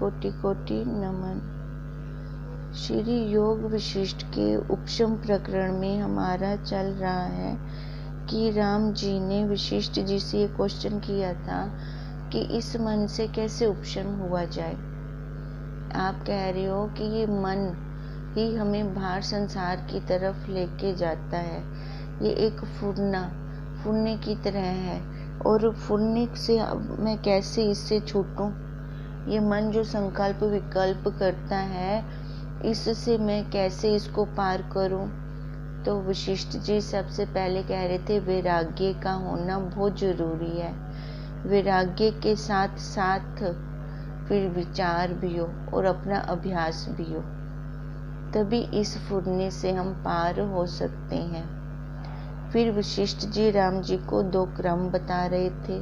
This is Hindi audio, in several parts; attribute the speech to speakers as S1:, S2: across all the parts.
S1: कोटि कोटि नमन। श्री योग वशिष्ठ के उपशम प्रकरण में हमारा चल रहा है कि राम जी ने वशिष्ठ जी से ये क्वेश्चन किया था कि इस मन से कैसे उपशम हुआ जाए। आप कह रहे हो कि ये मन ही हमें बाहर संसार की तरफ लेके जाता है, ये एक फुरने की तरह है और फुरने से अब मैं कैसे इससे छूटूं। ये मन जो संकल्प विकल्प करता है, इससे मैं कैसे इसको पार करूं। तो वशिष्ठ जी सबसे पहले कह रहे थे वैराग्य का होना बहुत जरूरी है। वैराग्य के साथ साथ फिर विचार भी हो और अपना अभ्यास भी हो, तभी इस फुरने से हम पार हो सकते हैं। फिर वशिष्ठ जी राम जी को दो क्रम बता रहे थे।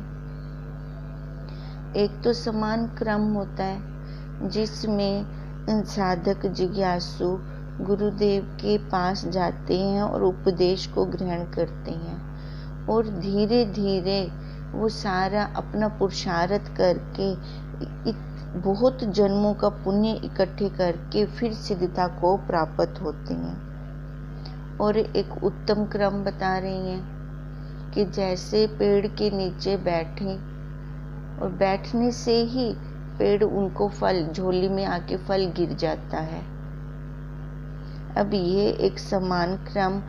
S1: एक तो समान क्रम होता है जिसमें साधक जिज्ञासु गुरुदेव के पास जाते हैं और उपदेश को ग्रहण करते हैं और धीरे धीरे वो सारा अपना पुरुषार्थ करके बहुत जन्मों का पुण्य इकट्ठे करके फिर सिद्धता को प्राप्त होते हैं। और एक उत्तम क्रम बता रही हैं कि जैसे पेड़ के नीचे बैठे और बैठने से ही पेड़ उनको फल झोली में आके फल गिर जाता है। अब ये एक समान क्रम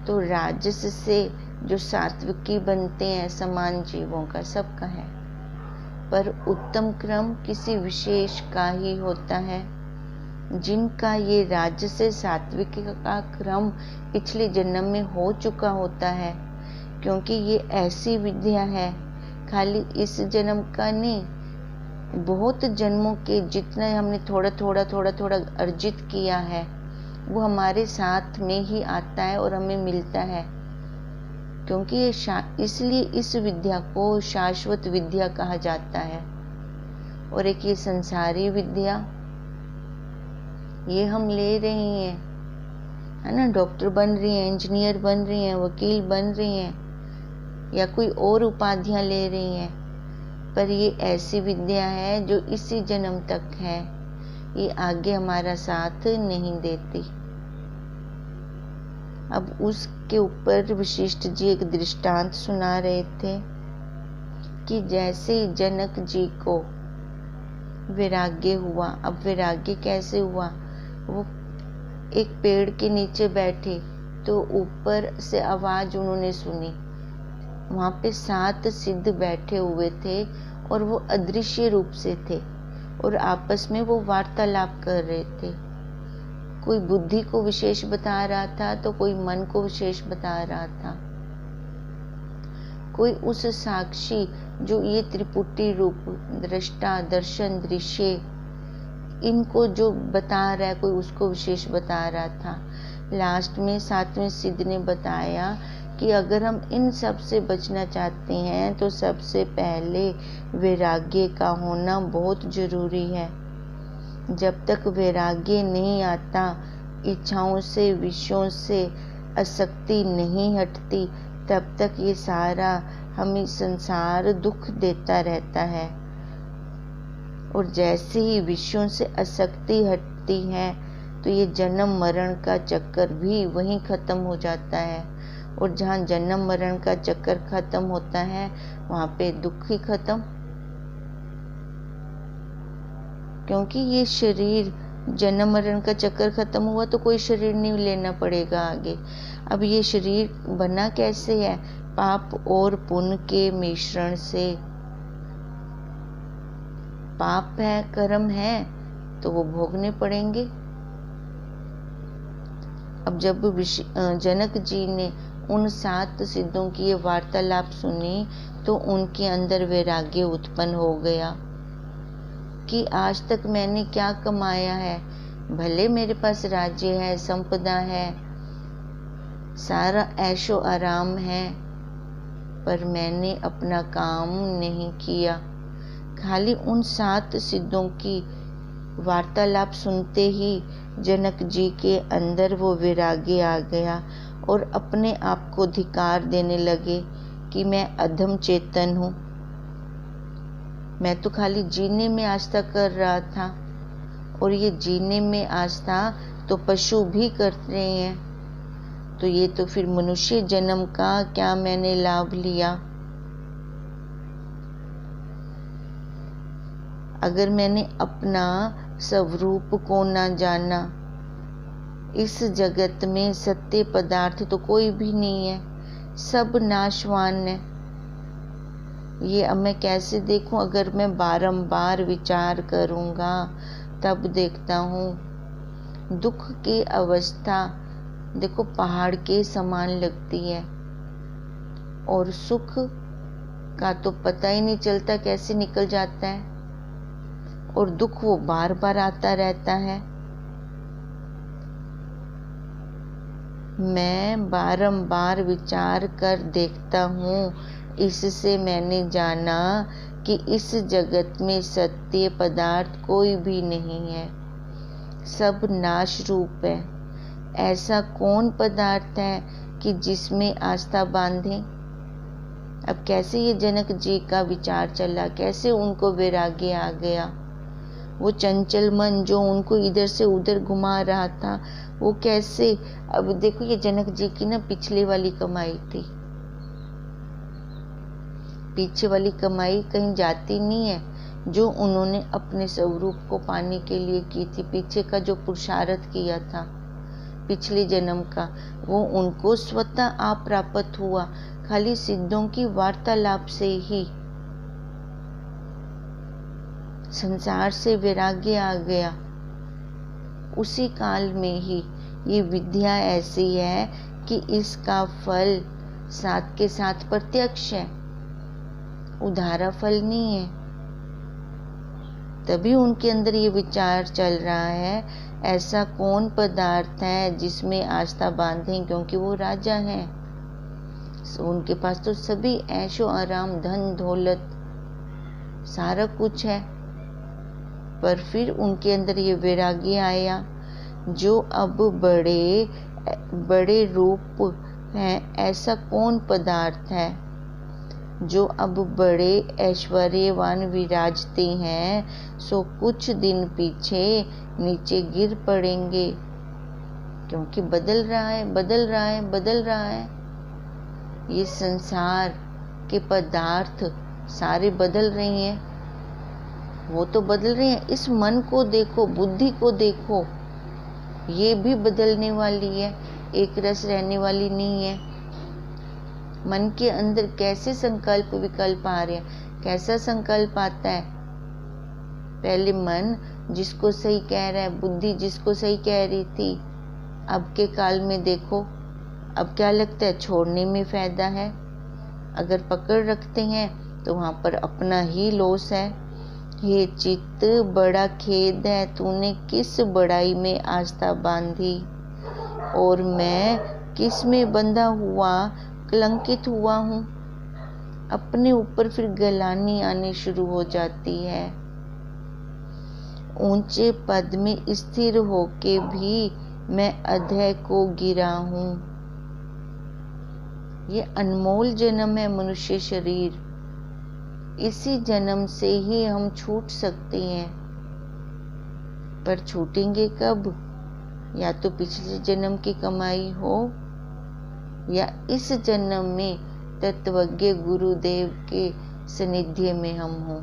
S1: तो राजस से जो सात्विकी बनते हैं समान जीवों का सबका है, पर उत्तम क्रम किसी विशेष का ही होता है जिनका ये राजस से सात्विक का क्रम पिछले जन्म में हो चुका होता है। क्योंकि ये ऐसी विद्या है खाली इस जन्म का नहीं, बहुत जन्मों के जितना हमने थोड़ा थोड़ा अर्जित किया है वो हमारे साथ में ही आता है और हमें मिलता है। क्योंकि ये इसलिए इस विद्या को शाश्वत विद्या कहा जाता है। और एक ये संसारी विद्या ये हम ले रही हैं, है ना, डॉक्टर बन रही हैं, इंजीनियर बन रही हैं, वकील बन रही हैं या कोई और उपाधियां ले रही हैं, पर ये ऐसी विद्या है जो इसी जन्म तक है, ये आगे हमारा साथ नहीं देती। अब उसके ऊपर वशिष्ठ जी एक दृष्टांत सुना रहे थे कि जैसे जनक जी को वैराग्य हुआ। अब वैराग्य कैसे हुआ, वो एक पेड़ के नीचे बैठे तो ऊपर से आवाज उन्होंने सुनी। वहां पे 7 सिद्ध बैठे हुए थे और वो अदृश्य रूप से थे और आपस में वो वार्तालाप कर रहे थे। कोई बुद्धि को विशेष बता रहा था तो कोई मन को विशेष बता रहा था। कोई उस साक्षी जो ये त्रिपुटी रूप दृष्टा दर्शन दृश्य इनको जो बता रहा है, कोई उसको विशेष बता रहा था। लास्ट में 7वें सिद्ध ने बताया कि अगर हम इन सब से बचना चाहते हैं तो सबसे पहले वैराग्य का होना बहुत जरूरी है। जब तक वैराग्य नहीं आता, इच्छाओं से विषयों से आसक्ति नहीं हटती, तब तक ये सारा हमें संसार दुख देता रहता है। और जैसे ही विषयों से आसक्ति हटती है तो ये जन्म मरण का चक्कर भी वहीं खत्म हो जाता है। और जहाँ जन्म मरण का चक्कर खत्म होता है वहाँ पे दुख ही खत्म। क्योंकि ये शरीर जन्म मरण का चक्कर खत्म हुआ तो कोई शरीर नहीं लेना पड़ेगा आगे। अब ये शरीर बना कैसे है, पाप और पुण्य के मिश्रण से। पाप है, कर्म है तो वो भोगने पड़ेंगे। अब जब जनक जी ने उन 7 सिद्धों की ये वार्तालाप सुनी तो उनके अंदर वैराग्य उत्पन्न हो गया कि आज तक मैंने क्या कमाया है। भले मेरे पास राज्य है, संपदा है, सारा ऐशो आराम है, पर मैंने अपना काम नहीं किया। खाली उन 7 सिद्धों की वार्तालाप सुनते ही जनक जी के अंदर वो वैराग्य आ गया और अपने आप को धिक्कार देने लगे कि मैं अधम चेतन हूँ। मैं तो खाली जीने में आस्था कर रहा था, और ये जीने में आस्था तो पशु भी कर रहे हैं, तो ये तो फिर मनुष्य जन्म का क्या मैंने लाभ लिया। अगर मैंने अपना स्वरूप को ना जाना, इस जगत में सत्य पदार्थ तो कोई भी नहीं है, सब नाशवान है। ये अब मैं कैसे देखूं? अगर मैं बारंबार विचार करूंगा तब देखता हूँ दुख की अवस्था देखो पहाड़ के समान लगती है, और सुख का तो पता ही नहीं चलता कैसे निकल जाता है, और दुख वो बार बार आता रहता है। मैं बारंबार विचार कर देखता हूँ, इससे मैंने जाना कि इस जगत में सत्य पदार्थ कोई भी नहीं है, सब नाश रूप है। ऐसा कौन पदार्थ है कि जिसमें आस्था बांधे? अब कैसे ये जनक जी का विचार चला, कैसे उनको वैराग्य आ गया? वो चंचल मन जो उनको इधर से उधर घुमा रहा था, वो कैसे? अब देखो ये जनक जी की ना पिछले वाली कमाई थी, पीछे वाली कमाई कहीं जाती नहीं है, जो उन्होंने अपने स्वरूप को पाने के लिए की थी। पीछे का जो पुरुषार्थ किया था पिछले जन्म का, वो उनको स्वतः आप प्राप्त हुआ, खाली सिद्धों की वार्तालाप से ही। संसार से वैराग्य आ गया उसी काल में ही। ये विद्या ऐसी है कि इसका फल साथ के साथ प्रत्यक्ष है, उधारा फल नहीं है। तभी उनके अंदर ये विचार चल रहा है, ऐसा कौन पदार्थ है जिसमें आस्था बांधें, क्योंकि वो राजा हैं, उनके पास तो सभी ऐशो आराम, धन दौलत सारा कुछ है। पर फिर उनके अंदर ये वैराग्य आया, जो अब बड़े बड़े रूप हैं, ऐसा कौन पदार्थ है जो अब बड़े ऐश्वर्यवान विराजते हैं, सो कुछ दिन पीछे नीचे गिर पड़ेंगे, क्योंकि बदल रहा है, बदल रहा है, बदल रहा है। ये संसार के पदार्थ सारे बदल रही हैं, वो तो बदल रही हैं। इस मन को देखो, बुद्धि को देखो, ये भी बदलने वाली है, एक रस रहने वाली नहीं है। मन के अंदर कैसे संकल्प विकल्प आ रहे हैं, कैसा संकल्प आता है? पहले मन जिसको सही कह रहा है, बुद्धि जिसको सही कह रही थी, अब के काल में देखो, अब क्या लगता है? छोड़ने में फायदा है। अगर पकड़ रखते हैं तो वहां पर अपना ही लॉस है। हे चित्त, बड़ा खेद है, तूने किस बड़ाई में आस्था बांधी, और मैं किस में बंधा हुआ कलंकित हुआ हूँ। अपने ऊपर फिर गलानी आने शुरू हो जाती है। ऊंचे पद में स्थिर होके भी मैं अधः को गिरा हूँ। ये अनमोल जन्म है मनुष्य शरीर, इसी जन्म से ही हम छूट सकते हैं। पर छूटेंगे कब? या तो पिछले जन्म की कमाई हो, या इस जन्म में तत्वज्ञ गुरुदेव के सानिध्य में हम हों,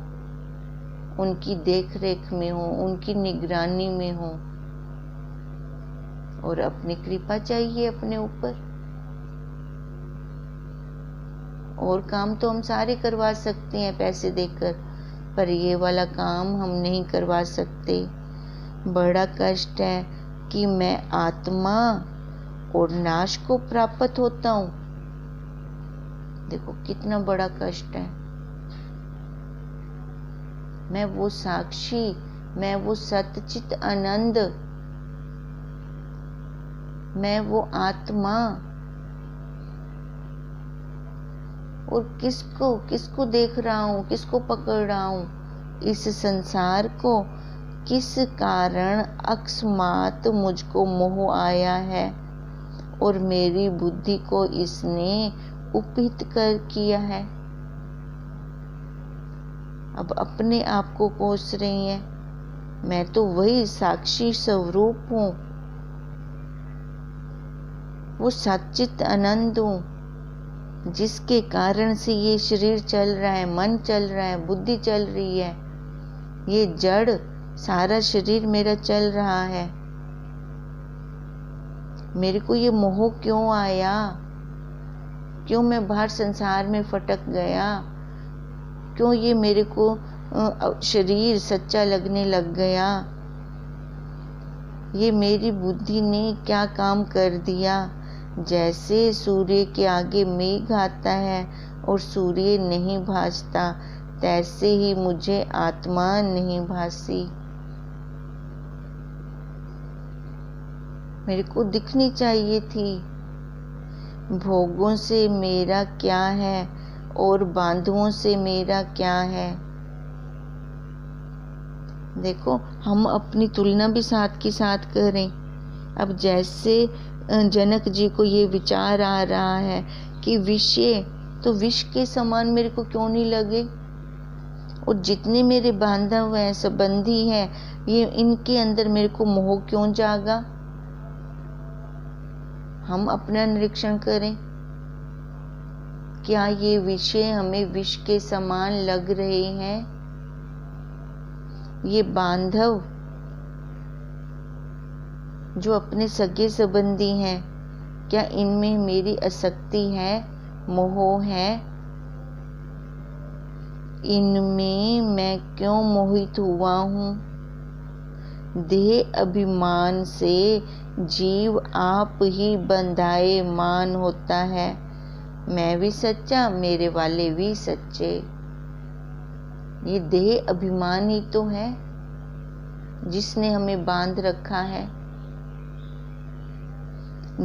S1: उनकी देख रेख में हो, उनकी निगरानी में हो, और अपनी कृपा चाहिए अपने ऊपर। और काम तो हम सारे करवा सकते हैं पैसे देकर, पर ये वाला काम हम नहीं करवा सकते। बड़ा कष्ट है कि मैं आत्मा और नाश को प्राप्त होता हूँ। देखो कितना बड़ा कष्ट है। मैं वो साक्षी, मैं वो सतचित आनंद, मैं वो आत्मा, और किसको देख रहा हूँ, किसको पकड़ रहा हूँ? इस संसार को। किस कारण अकस्मात मुझको मोह आया है, और मेरी बुद्धि को इसने उपहित कर किया है। अब अपने आप को कोस रही हैं, मैं तो वही साक्षी स्वरूप हूँ, वो सच्चित आनंद हूँ, जिसके कारण से ये शरीर चल रहा है, मन चल रहा है, बुद्धि चल रही है, ये जड़ सारा शरीर मेरा चल रहा है। मेरे को ये मोह क्यों आया? क्यों मैं बाहर संसार में फटक गया? क्यों ये मेरे को शरीर सच्चा लगने लग गया? ये मेरी बुद्धि ने क्या काम कर दिया? जैसे सूर्य के आगे मेघ आता है और सूर्य नहीं भासता, तैसे ही मुझे आत्मा नहीं भासी। मेरे को दिखनी चाहिए थी। भोगों से मेरा क्या है और बांधुओं से मेरा क्या है? देखो, हम अपनी तुलना भी साथ के साथ करें। अब जैसे जनक जी को ये विचार आ रहा है कि विषय तो विष के समान मेरे को क्यों नहीं लगे, और जितने मेरे बांधव हैं, संबंधी हैं, ये इनके अंदर मेरे को मोह क्यों जागा? हम अपना निरीक्षण करें। क्या ये विषय हमें विष के समान लग रहे हैं? ये बांधव जो अपने सगे संबंधी हैं, क्या इनमें मेरी आसक्ति है, मोह है? इनमें मैं क्यों मोहित हुआ हूँ? देह अभिमान से जीव आप ही बंधाए मान होता है। मैं भी सच्चा, मेरे वाले भी सच्चे। ये देह अभिमान ही तो है जिसने हमें बांध रखा है।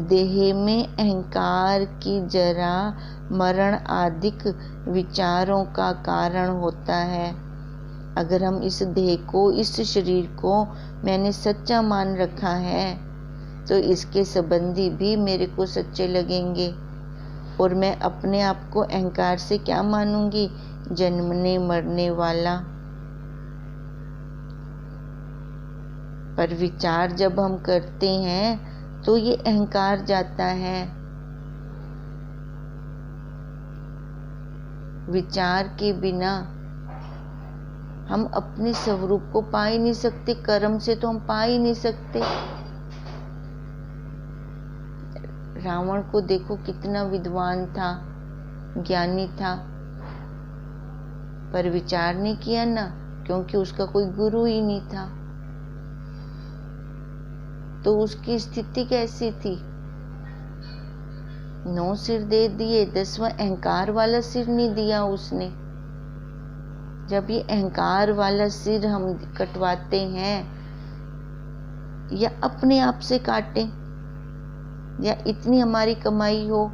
S1: देह में अहंकार की जरा मरण आदिक विचारों का कारण होता है। अगर हम इस देह को, इस शरीर को मैंने सच्चा मान रखा है, तो इसके संबंधी भी मेरे को सच्चे लगेंगे, और मैं अपने आप को अहंकार से क्या मानूंगी? जन्मने मरने वाला। पर विचार जब हम करते हैं तो ये अहंकार जाता है। विचार के बिना हम अपने स्वरूप को पा ही नहीं सकते। कर्म से तो हम पा ही नहीं सकते। रावण को देखो, कितना विद्वान था, ज्ञानी था, पर विचार नहीं किया ना, क्योंकि उसका कोई गुरु ही नहीं था। तो उसकी स्थिति कैसी थी? 9 सिर दे दिए, 10वां अहंकार वाला सिर नहीं दिया उसने। जब ये अहंकार वाला सिर हम कटवाते हैं, या अपने आप से काटें, या इतनी हमारी कमाई हो,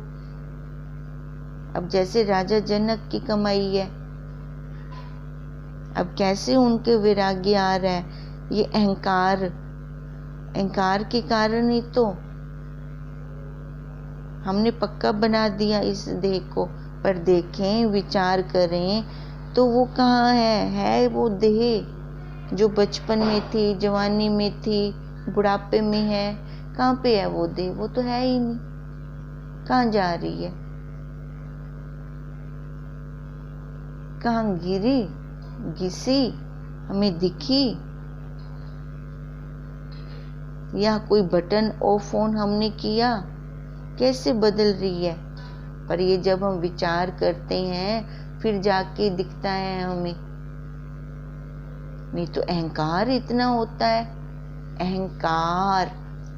S1: अब जैसे राजा जनक की कमाई है, अब कैसे उनके वैराग्य आ रहा है? ये अहंकार के कारण ही तो हमने पक्का बना दिया इस देह को। पर देखें, विचार करें तो वो कहाँ है वो देह जो बचपन में थी, जवानी में थी, बुढ़ापे में है? कहाँ पे है वो देह? वो तो है ही नहीं। कहाँ जा रही है? कहाँ गिरी, घिसी, हमें दिखी, या कोई बटन ऑफ ऑन हमने किया? कैसे बदल रही है? पर ये जब हम विचार करते हैं फिर जाके दिखता है हमें। नहीं तो अहंकार इतना होता है। अहंकार,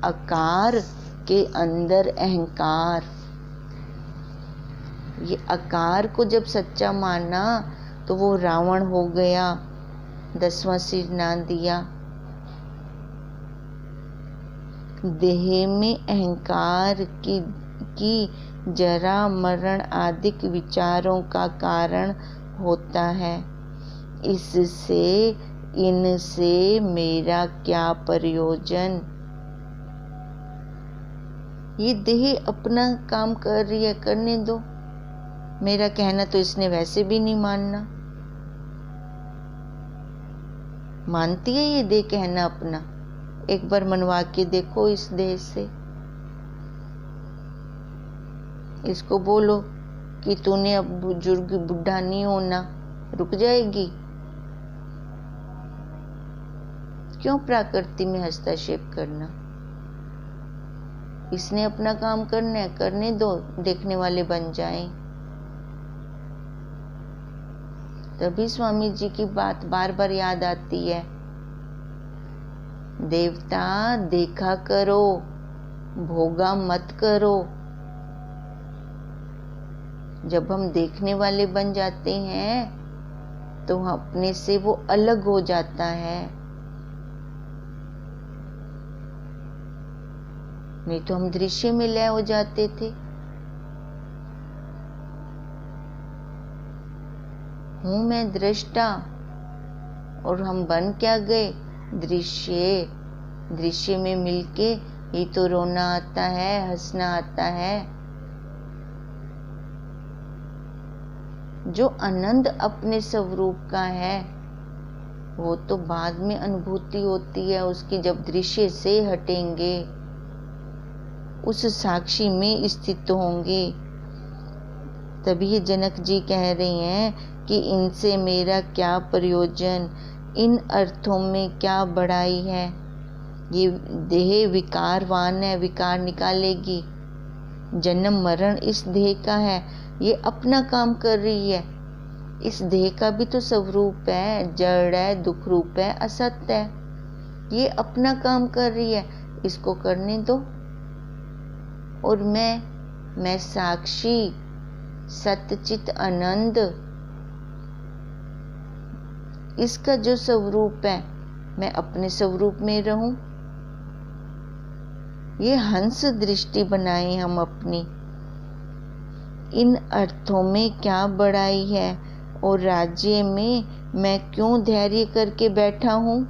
S1: आकार के अंदर अहंकार। ये आकार को जब सच्चा माना तो वो रावण हो गया, 10वां सिर ना दिया। देह में अहंकार की जरा मरण आदिक विचारों का कारण होता है। इससे इनसे मेरा क्या प्रयोजन? ये देह अपना काम कर रही है, करने दो। मेरा कहना तो इसने वैसे भी नहीं मानना। मानती है ये देह कहना अपना? एक बार मनवा के देखो इस देह से। इसको बोलो कि तूने अब बुजुर्ग बुढ़ा नहीं होना, रुक जाएगी? क्यों प्रकृति में हस्तक्षेप करना? इसने अपना काम करना है, करने दो, देखने वाले बन जाएं। तभी स्वामी जी की बात बार बार याद आती है, देवता देखा करो, भोगा मत करो। जब हम देखने वाले बन जाते हैं तो अपने से वो अलग हो जाता है। नहीं तो हम दृश्य में लय हो जाते थे। हूं मैं दृष्टा, और हम बन क्या गए? दृश्य। दृश्य में मिलके ही तो रोना आता है, हंसना आता है। जो आनंद अपने स्वरूप का है वो तो बाद में अनुभूति होती है उसकी, जब दृश्य से हटेंगे, उस साक्षी में स्थित होंगे। तभी ये जनक जी कह रही हैं कि इनसे मेरा क्या प्रयोजन, इन अर्थों में क्या बड़ाई है। ये देह विकारवान है, विकार निकालेगी। जन्म मरण इस देह का है, ये अपना काम कर रही है। इस देह का भी तो स्वरूप है, जड़ है, दुख रूप है, असत्य है। ये अपना काम कर रही है, इसको करने दो। और मैं साक्षी, सतचित आनंद, इसका जो स्वरूप है, मैं अपने स्वरूप में रहूं। ये हंस दृष्टि बनाए हम अपनी। इन अर्थों में क्या बड़ाई है, और राज्य में मैं क्यों धैर्य करके बैठा हूं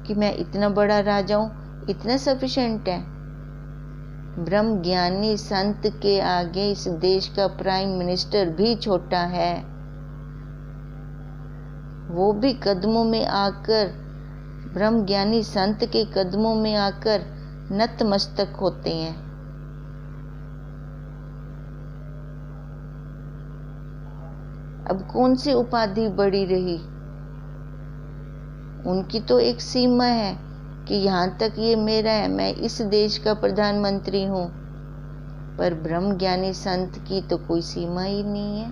S1: कि मैं इतना बड़ा राजा हूं, इतना सफिशिएंट है। ब्रह्म ज्ञानी संत के आगे इस देश का प्राइम मिनिस्टर भी छोटा है। वो भी कदमों में आकर, ब्रह्म ज्ञानी संत के कदमों में आकर नतमस्तक होते हैं। अब कौन सी उपाधि बड़ी रही? उनकी तो एक सीमा है कि यहाँ तक ये मेरा है, मैं इस देश का प्रधानमंत्री हूँ। पर ब्रह्म ज्ञानी संत की तो कोई सीमा ही नहीं है।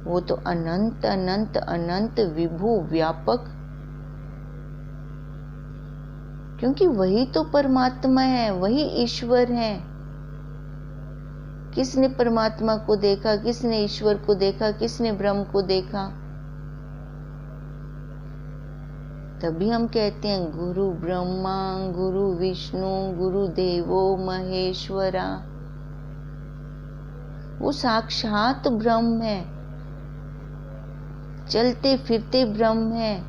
S1: वो तो अनंत अनंत अनंत विभु व्यापक, क्योंकि वही तो परमात्मा है, वही ईश्वर है। किसने परमात्मा को देखा, किसने ईश्वर को देखा, किसने ब्रह्म को देखा? तभी हम कहते हैं गुरु ब्रह्मा गुरु विष्णु गुरु देवो महेश्वरा। वो साक्षात ब्रह्म है, चलते फिरते ब्रह्म है।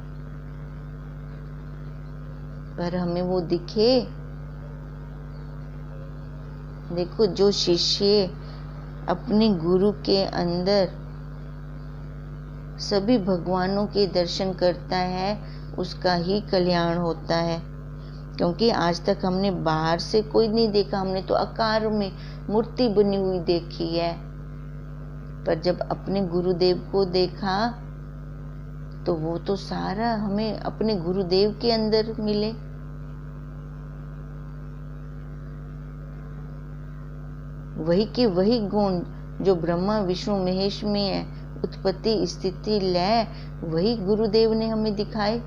S1: पर हमें वो दिखे। देखो, जो शिष्य अपने गुरु के अंदर सभी भगवानों के दर्शन करता है, उसका ही कल्याण होता है। क्योंकि आज तक हमने बाहर से कोई नहीं देखा, हमने तो आकार में मूर्ति बनी हुई देखी है। पर जब अपने गुरुदेव को देखा तो वो तो सारा हमें अपने गुरुदेव के अंदर मिले। वही के वही गुण जो ब्रह्मा विष्णु महेश में है, उत्पत्ति स्थिति लय, वही गुरुदेव ने हमें दिखाए।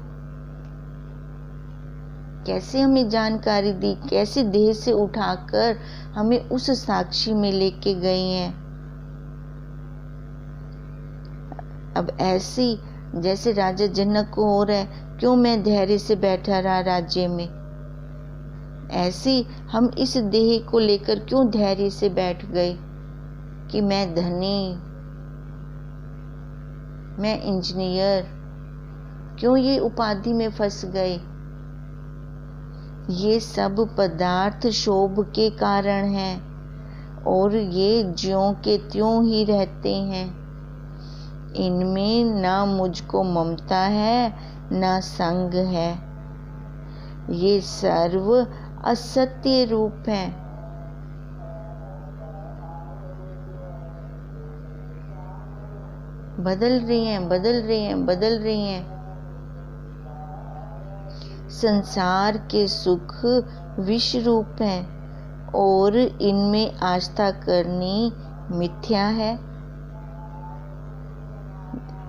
S1: कैसे हमें जानकारी दी, कैसे देह से उठाकर हमें उस साक्षी में लेके गए हैं। अब ऐसी जैसे राजा जनक को हो रहा है, क्यों मैं धैर्य से बैठा रहा राज्य में, ऐसी हम इस देह को लेकर क्यों धैर्य से बैठ गए कि मैं धनी, मैं इंजीनियर, क्यों ये उपाधि में फंस गए। ये सब पदार्थ शोभ के कारण हैं और ये ज्यों के त्यों ही रहते हैं। इनमें ना मुझको ममता है, ना संग है, ये सर्व असत्य रूप है। बदल रही हैं, बदल रही हैं, बदल रही हैं। संसार के सुख विष रूप हैं और इनमें आस्था करनी मिथ्या है।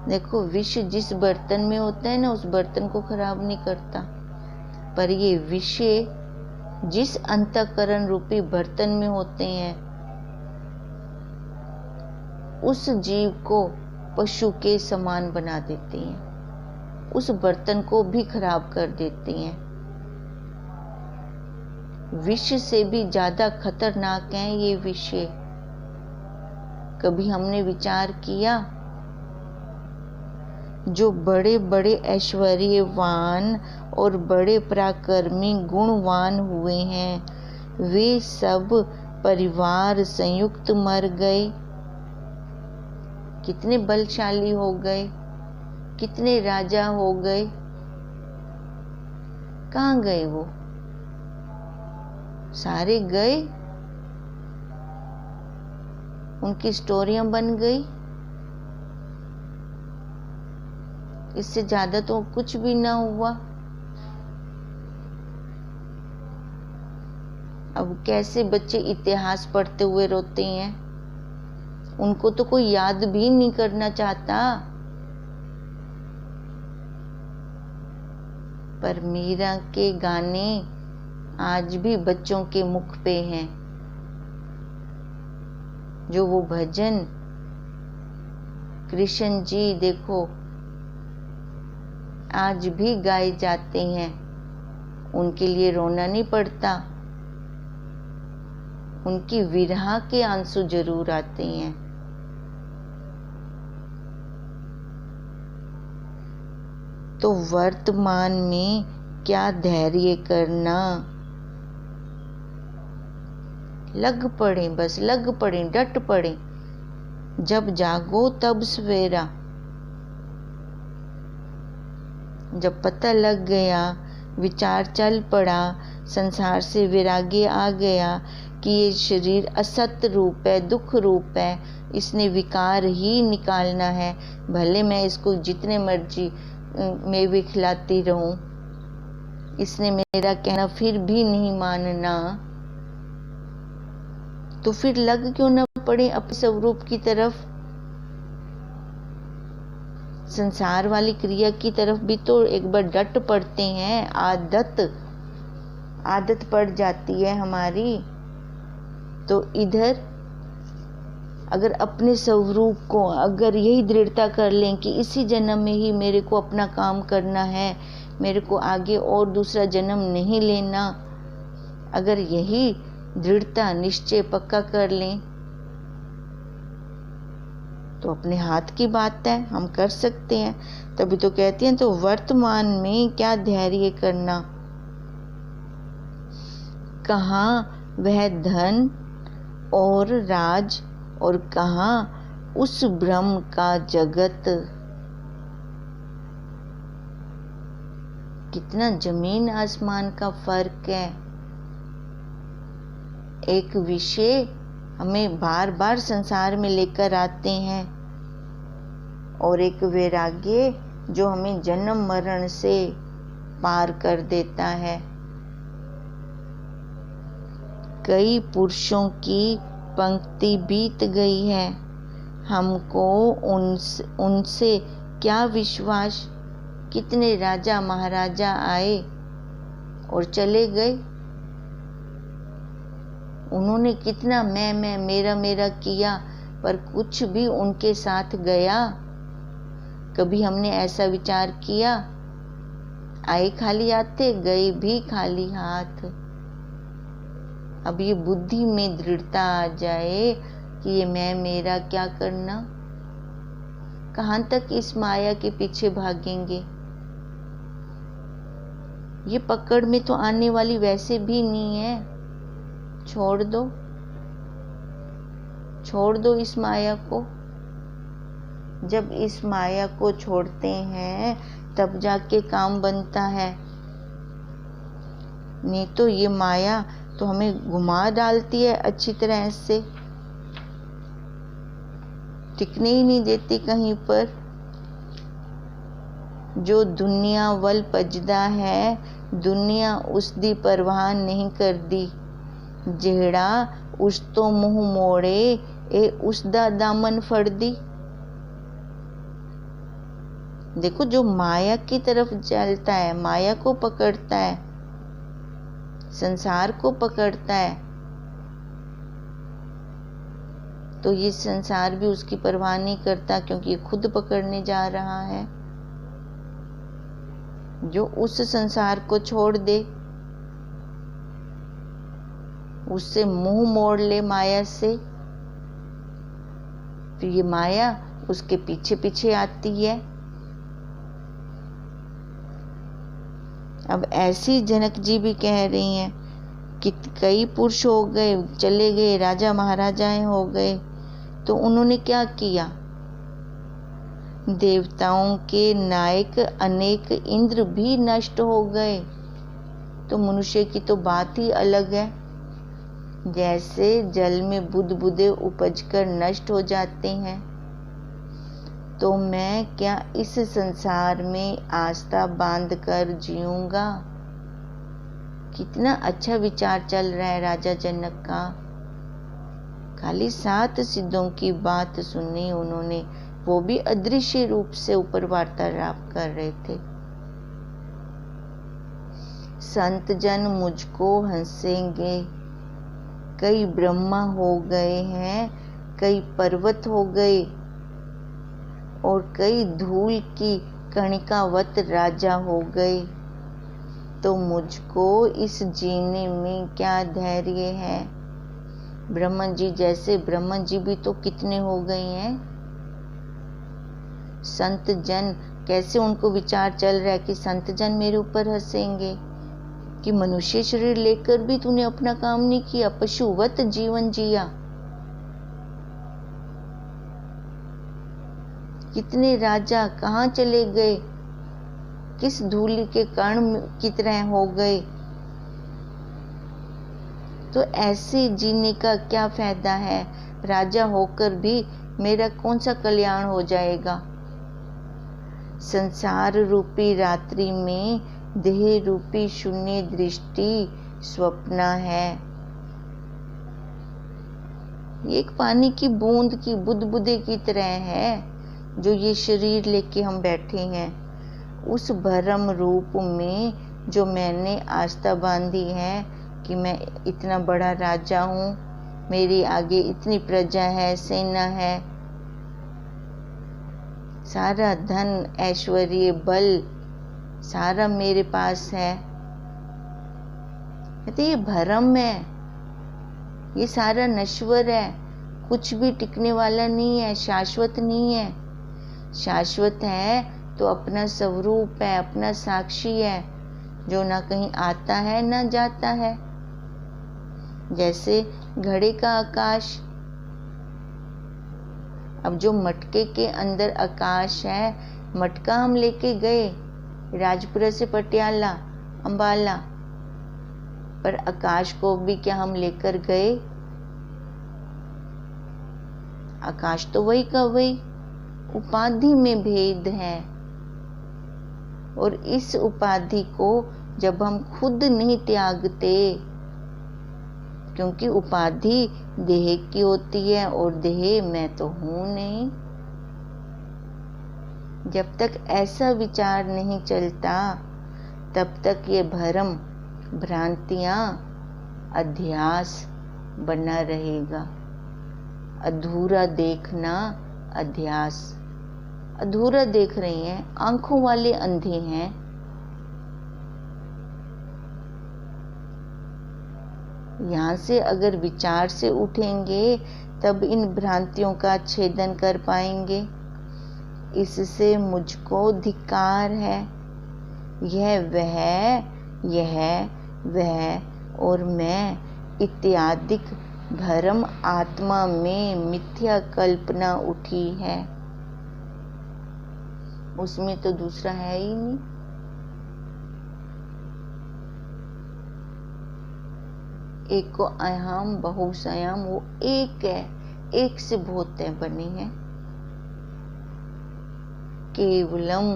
S1: देखो, विष जिस बर्तन में होता है ना, उस बर्तन को खराब नहीं करता, पर ये विष जिस अंतःकरण रूपी बर्तन में होते हैं, उस जीव को पशु के समान बना देते हैं, उस बर्तन को भी खराब कर देते हैं। विष से भी ज्यादा खतरनाक है ये विष। कभी हमने विचार किया, जो बड़े बड़े ऐश्वर्यवान और बड़े पराक्रमी गुणवान हुए हैं, वे सब परिवार संयुक्त मर गए। कितने बलशाली हो गए, कितने राजा हो गए, कहाँ गए वो? सारे गए, उनकी स्टोरियां बन गई। इससे ज्यादा तो कुछ भी ना हुआ। अब कैसे बच्चे इतिहास पढ़ते हुए रोते हैं, उनको तो कोई याद भी नहीं करना चाहता। पर मीरा के गाने आज भी बच्चों के मुख पे हैं। जो वो भजन कृष्ण जी देखो आज भी गाए जाते हैं, उनके लिए रोना नहीं पड़ता, उनकी विरह के आंसू जरूर आते हैं। तो वर्तमान में क्या धैर्य करना, लग पड़े, बस लग पड़े, डट पड़े। जब जागो तब सवेरा। जब पता लग गया, विचार चल पड़ा, संसार से वैराग्य आ गया कि ये शरीर असत रूप है, दुख रूप है, इसने विकार ही निकालना है, भले मैं इसको जितने मर्जी मैं भी खिलाती रहूं, इसने मेरा कहना फिर भी नहीं मानना, तो फिर लग क्यों न पड़े अपने स्वरूप की तरफ। संसार वाली क्रिया की तरफ भी तो एक बार डट पड़ते हैं। आदत पड़ जाती है हमारी। तो इधर अगर अपने स्वरूप को अगर यही दृढ़ता कर लें कि इसी जन्म में ही मेरे को अपना काम करना है, मेरे को आगे और दूसरा जन्म नहीं लेना, अगर यही दृढ़ता निश्चय पक्का कर लें तो अपने हाथ की बात है, हम कर सकते हैं। तभी तो कहती हैं, तो वर्तमान में क्या धैर्य करना, कहाँ वह धन और राज और कहाँ उस ब्रह्म का जगत। कितना जमीन आसमान का फर्क है। एक विषय हमें बार बार संसार में लेकर आते हैं और एक वैराग्य जो हमें जन्म मरण से पार कर देता है। कई पुरुषों की पंक्ति बीत गई है, हमको उनसे क्या विश्वास। कितने राजा महाराजा आए और चले गए, उन्होंने कितना मैं मेरा मेरा किया, पर कुछ भी उनके साथ गया। कभी हमने ऐसा विचार किया, आए खाली हाथ गए भी खाली हाथ। अब ये बुद्धि में दृढ़ता आ जाए कि ये मैं मेरा क्या करना, कहाँ तक इस माया के पीछे भागेंगे। ये पकड़ में तो आने वाली वैसे भी नहीं है। छोड़ दो इस माया को। जब इस माया को छोड़ते हैं तब जाके काम बनता है। नहीं तो ये माया तो हमें घुमा डालती है अच्छी तरह से, टिकने ही नहीं देती कहीं पर। जो दुनिया वल भजदा है, दुनिया उसदी परवाह नहीं करदी। जेड़ा उस तो मुंह मोड़े, ए उसदा दामन फड़दी। देखो, जो माया की तरफ चलता है, माया को पकड़ता है, संसार को पकड़ता है, तो ये संसार भी उसकी परवाह नहीं करता, क्योंकि ये खुद पकड़ने जा रहा है। जो उस संसार को छोड़ दे, उससे मुंह मोड़ ले माया से, फिर ये माया उसके पीछे पीछे आती है। अब ऐसी जनक जी भी कह रही हैं कि कई पुरुष हो गए, चले गए, राजा महाराजाएं हो गए, तो उन्होंने क्या किया? देवताओं के नायक अनेक इंद्र भी नष्ट हो गए। तो मनुष्य की तो बात ही अलग है। जैसे जल में बुदबुदे उपजकर नष्ट हो जाते हैं, तो मैं क्या इस संसार में आस्था बांधकर जीऊंगा? कितना अच्छा विचार चल रहा है राजा जनक का। खाली 7 सिद्धों की बात सुनी उन्होंने, वो भी अदृश्य रूप से ऊपर वार्तालाप कर रहे थे। संत जन मुझको हंसेंगे, कई ब्रह्मा हो गए हैं, कई पर्वत हो गए, और कई धूल की कणिकावत राजा हो गए। तो मुझको इस जीने में क्या धैर्य है? ब्रह्मा जी जैसे ब्रह्मा जी भी तो कितने हो गए हैं। संत जन, कैसे उनको विचार चल रहा है कि संत जन मेरे ऊपर हंसेंगे कि मनुष्य शरीर लेकर भी तूने अपना काम नहीं किया, पशुवत जीवन जिया। कितने राजा कहाँ चले गए, किस धूलि के कण की तरह हो गए। तो ऐसे जीने का क्या फायदा है? राजा होकर भी मेरा कौन सा कल्याण हो जाएगा? संसार रूपी रात्रि में देह रूपी शून्य दृष्टि स्वप्न है। एक पानी की बूंद की बुदबुदे की तरह है जो ये शरीर लेके हम बैठे हैं। उस भरम रूप में जो मैंने आस्था बांधी है कि मैं इतना बड़ा राजा हूँ, मेरे आगे इतनी प्रजा है, सेना है, सारा धन ऐश्वर्य बल सारा मेरे पास है। कहते ये भ्रम है, ये सारा नश्वर है, कुछ भी टिकने वाला नहीं है, शाश्वत नहीं है। शाश्वत है तो अपना स्वरूप है, अपना साक्षी है, जो ना कहीं आता है ना जाता है। जैसे घड़े का आकाश, अब जो मटके के अंदर आकाश है, मटका हम लेके गए राजपुरा से पटियाला, अंबाला, पर आकाश को भी क्या हम लेकर गए? आकाश तो वही का वही, उपाधि में भेद है। और इस उपाधि को जब हम खुद नहीं त्यागते, क्योंकि उपाधि देह की होती है और देह मैं तो हूं नहीं, जब तक ऐसा विचार नहीं चलता तब तक ये भ्रम भ्रांतियां अध्यास बना रहेगा। अधूरा देखना अध्यास, अधूरा देख रही हैं, आंखों वाले अंधे हैं। यहाँ से अगर विचार से उठेंगे तब इन भ्रांतियों का छेदन कर पाएंगे। इससे मुझको धिक्कार है, यह वह और मैं इत्यादि भ्रम आत्मा में मिथ्या कल्पना उठी है। उसमें तो दूसरा है ही नहीं। एको अहम बहुसयम, वो एक है, एक से बहुत है बने हैं। केवलम,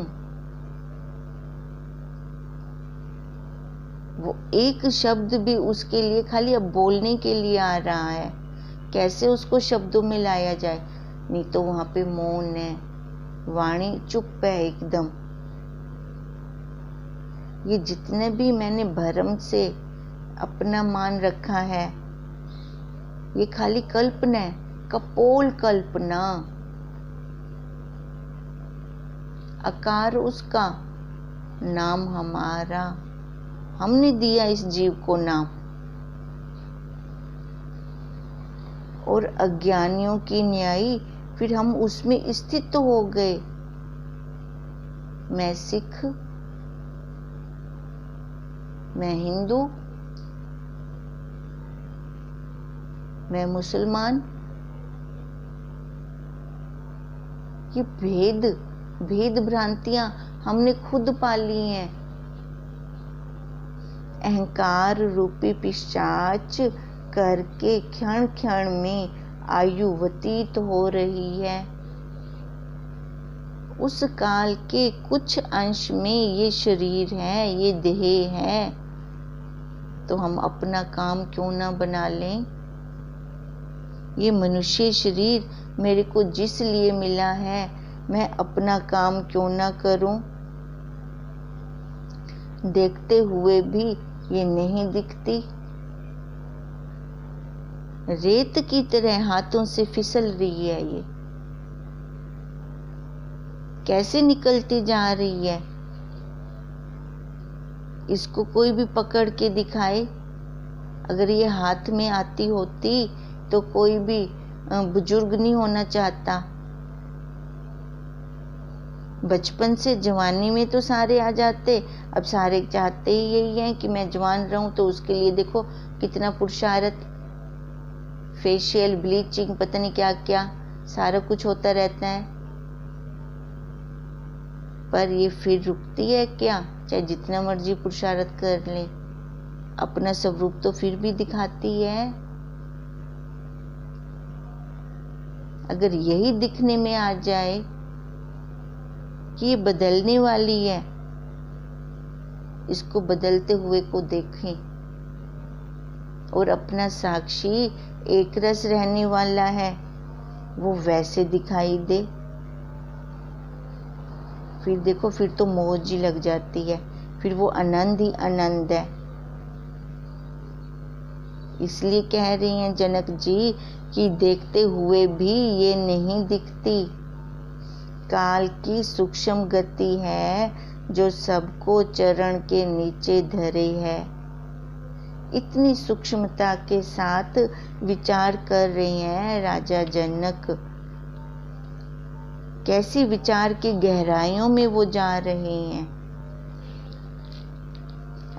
S1: वो एक शब्द भी उसके लिए खाली अब बोलने के लिए आ रहा है, कैसे उसको शब्दों में लाया जाए। नहीं तो वहां पे मौन है, वाणी चुप है एकदम। ये जितने भी मैंने भ्रम से अपना मान रखा है, ये खाली कल्पना है, कपोल कल्पना। आकार उसका, नाम हमारा, हमने दिया इस जीव को नाम। और अज्ञानियों की न्यायी, फिर हम उसमें स्थित तो हो गए। मैं सिख, मैं हिंदू, मैं मुसलमान। ये भेद भ्रांतियां हमने खुद पाली हैं। अहंकार रूपी पिशाच करके क्षण क्षण में आयु व्यतीत हो रही है। उस काल के कुछ अंश में ये शरीर है, ये देह है, तो हम अपना काम क्यों ना बना लें। ये मनुष्य शरीर मेरे को जिस लिए मिला है, मैं अपना काम क्यों ना करूं। देखते हुए भी ये नहीं दिखती, रेत की तरह हाथों से फिसल रही है। ये कैसे निकलती जा रही है, इसको कोई भी पकड़ के दिखाए। अगर ये हाथ में आती होती तो कोई भी बुजुर्ग नहीं होना चाहता। बचपन से जवानी में तो सारे आ जाते, अब सारे चाहते ही यही है कि मैं जवान रहूं, तो उसके लिए देखो कितना पुरुषार्थ, फेशियल ब्लीचिंग, पता नहीं क्या क्या सारा कुछ होता रहता है। पर ये फिर रुकती है क्या? चाहे जितना मर्जी पुरुषार्थ कर ले, अपना स्वरूप तो फिर भी दिखाती है। अगर यही दिखने में आ जाए कि ये बदलने वाली है, इसको बदलते हुए को देखें और अपना साक्षी एक रस रहने वाला है, वो वैसे दिखाई दे, फिर देखो फिर तो मौज ही लग जाती है, फिर वो आनंद ही आनंद है। इसलिए कह रही हैं जनक जी कि देखते हुए भी ये नहीं दिखती। काल की सूक्ष्म गति है जो सबको चरण के नीचे धरे है। इतनी सूक्ष्मता के साथ विचार कर रहे हैं राजा जनक। कैसी विचार की गहराइयों में वो जा रहे हैं।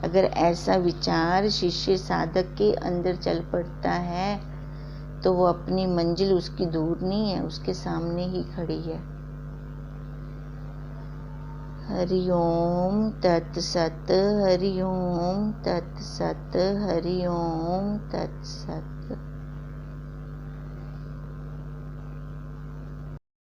S1: अगर ऐसा विचार शिष्य साधक के अंदर चल पड़ता है तो वो अपनी मंजिल उसकी दूर नहीं है, उसके सामने ही खड़ी है। हरि ओम तत्सत, हरि ओम तत्सत, हरि ओम तत्सत।